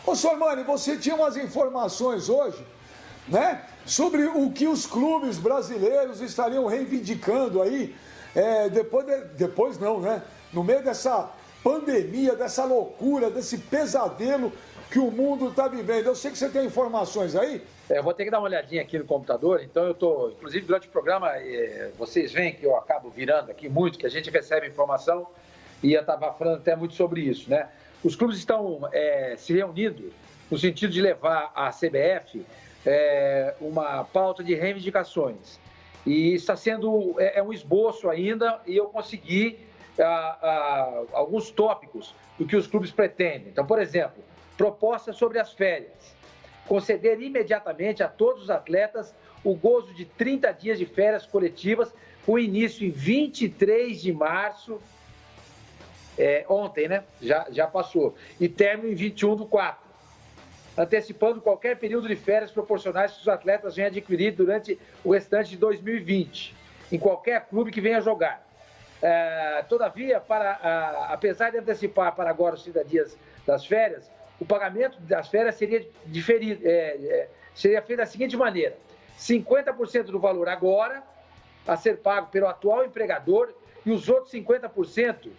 Ô, Sormani, você tinha umas informações hoje, né? Sobre o que os clubes brasileiros estariam reivindicando aí, depois não, né? No meio dessa pandemia, dessa loucura, desse pesadelo que o mundo está vivendo. Eu sei que você tem informações aí. Eu vou ter que dar uma olhadinha aqui no computador, então eu estou, inclusive durante o programa, vocês veem que eu acabo virando aqui muito, que a gente recebe informação e eu estava falando até muito sobre isso, né? Os clubes estão se reunindo no sentido de levar à CBF uma pauta de reivindicações. E está sendo um esboço ainda e eu consegui alguns tópicos do que os clubes pretendem. Então, por exemplo, proposta sobre as férias. Conceder imediatamente a todos os atletas o gozo de 30 dias de férias coletivas, com início em 23 de março, ontem, né? Já passou, e término em 21/4, antecipando qualquer período de férias proporcionais que os atletas venham adquirir durante o restante de 2020, em qualquer clube que venha jogar. Todavia, apesar de antecipar para agora os 30 dias das férias, o pagamento das férias seria diferido, seria feito da seguinte maneira: 50% do valor agora a ser pago pelo atual empregador e os outros 50%,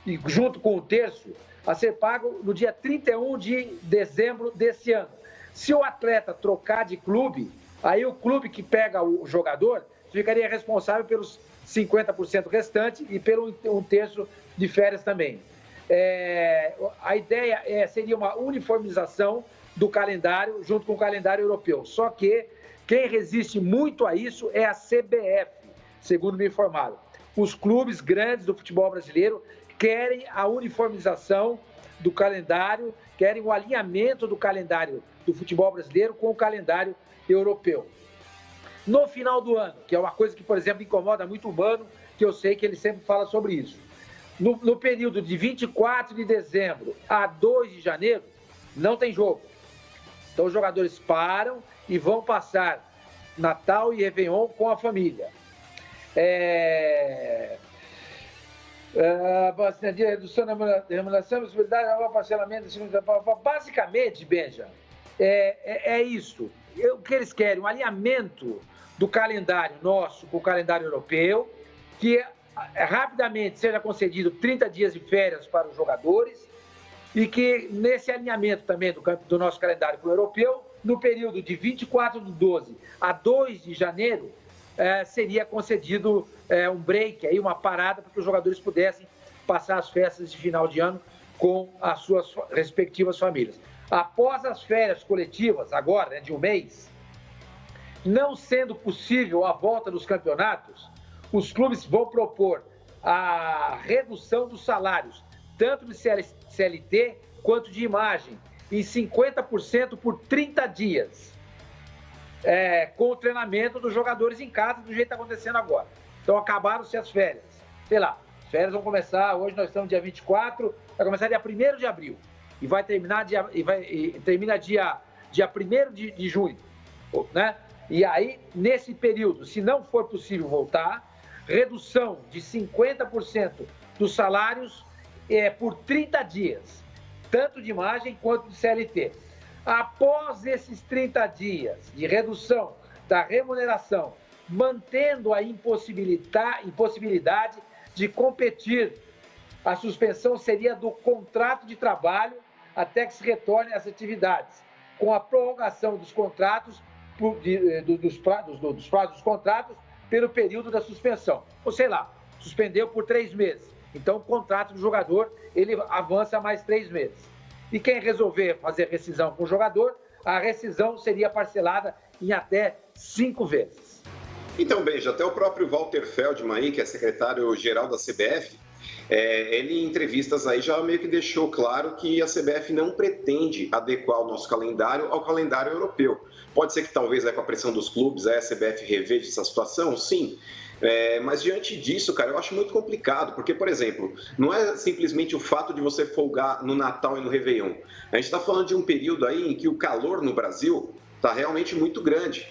e junto com o terço, a ser pago no dia 31 de dezembro desse ano. Se o atleta trocar de clube, aí o clube que pega o jogador ficaria responsável pelos 50% restante e pelo um terço de férias também. A ideia seria uma uniformização do calendário junto com o calendário europeu. Só que quem resiste muito a isso é a CBF, segundo me informaram. Os clubes grandes do futebol brasileiro querem a uniformização do calendário, querem o alinhamento do calendário do futebol brasileiro com o calendário europeu. No final do ano, que é uma coisa que, por exemplo, incomoda muito o Mano, que eu sei que ele sempre fala sobre isso. No período de 24 de dezembro a 2 de janeiro, não tem jogo. Então, os jogadores param e vão passar Natal e Réveillon com a família. Redução da remuneração, possibilidade de parcelamento. Basicamente, Benja, é isso. O que eles querem? Um alinhamento do calendário nosso com o calendário europeu, que rapidamente seja concedido 30 dias de férias para os jogadores e que nesse alinhamento também do nosso calendário com o europeu, no período de 24/12 a 2 de janeiro, seria concedido um break, aí, uma parada para que os jogadores pudessem passar as festas de final de ano com as suas respectivas famílias. Após as férias coletivas, agora, né, de um mês, não sendo possível a volta dos campeonatos, os clubes vão propor a redução dos salários, tanto de CLT quanto de imagem, em 50% por 30 dias, com o treinamento dos jogadores em casa, do jeito que está acontecendo agora. Então, acabaram-se as férias. Sei lá, as férias vão começar, hoje nós estamos dia 24, vai começar dia 1º de abril e vai terminar termina dia 1º de junho, né? E aí, nesse período, se não for possível voltar, redução de 50% dos salários por 30 dias, tanto de imagem quanto de CLT. Após esses 30 dias de redução da remuneração, mantendo a impossibilidade de competir, a suspensão seria do contrato de trabalho até que se retorne às atividades, com a prorrogação dos contratos, dos prazos dos contratos, pelo período da suspensão. Ou sei lá, suspendeu por 3 meses. Então, o contrato do jogador, ele avança mais 3 meses. E quem resolver fazer rescisão com o jogador, a rescisão seria parcelada em até 5 vezes. Então, Benja, até o próprio Walter Feldman aí, que é secretário-geral da CBF, ele em entrevistas aí já meio que deixou claro que a CBF não pretende adequar o nosso calendário ao calendário europeu. Pode ser que talvez com a pressão dos clubes a CBF reveja essa situação? Sim. Mas diante disso, cara, eu acho muito complicado, porque, por exemplo, não é simplesmente o fato de você folgar no Natal e no Réveillon. A gente está falando de um período aí em que o calor no Brasil está realmente muito grande.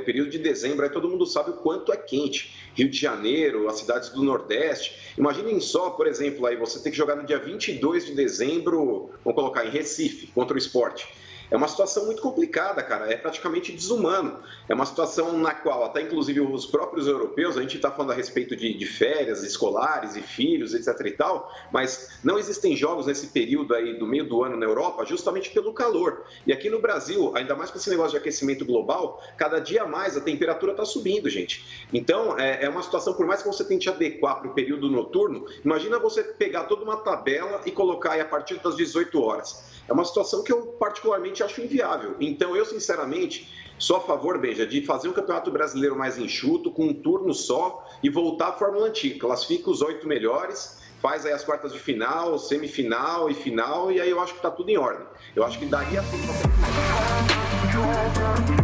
O período de dezembro, aí todo mundo sabe o quanto é quente. Rio de Janeiro, as cidades do Nordeste. Imaginem só, por exemplo, aí você tem que jogar no dia 22 de dezembro, vamos colocar em Recife, contra o Sport. É uma situação muito complicada, cara, é praticamente desumano. É uma situação na qual até inclusive os próprios europeus, a gente está falando a respeito de férias escolares e filhos, etc e tal, mas não existem jogos nesse período aí do meio do ano na Europa justamente pelo calor. E aqui no Brasil, ainda mais com esse negócio de aquecimento global, cada dia mais a temperatura está subindo, gente. Então, é uma situação, por mais que você tente adequar para o período noturno, imagina você pegar toda uma tabela e colocar aí a partir das 18 horas. É uma situação que eu particularmente acho inviável. Então, eu, sinceramente, sou a favor, Benja, de fazer um campeonato brasileiro mais enxuto, com um turno só, e voltar à Fórmula Antiga. Classifica os 8 melhores, faz aí as quartas de final, semifinal e final, e aí eu acho que está tudo em ordem. Eu acho que daria tempo para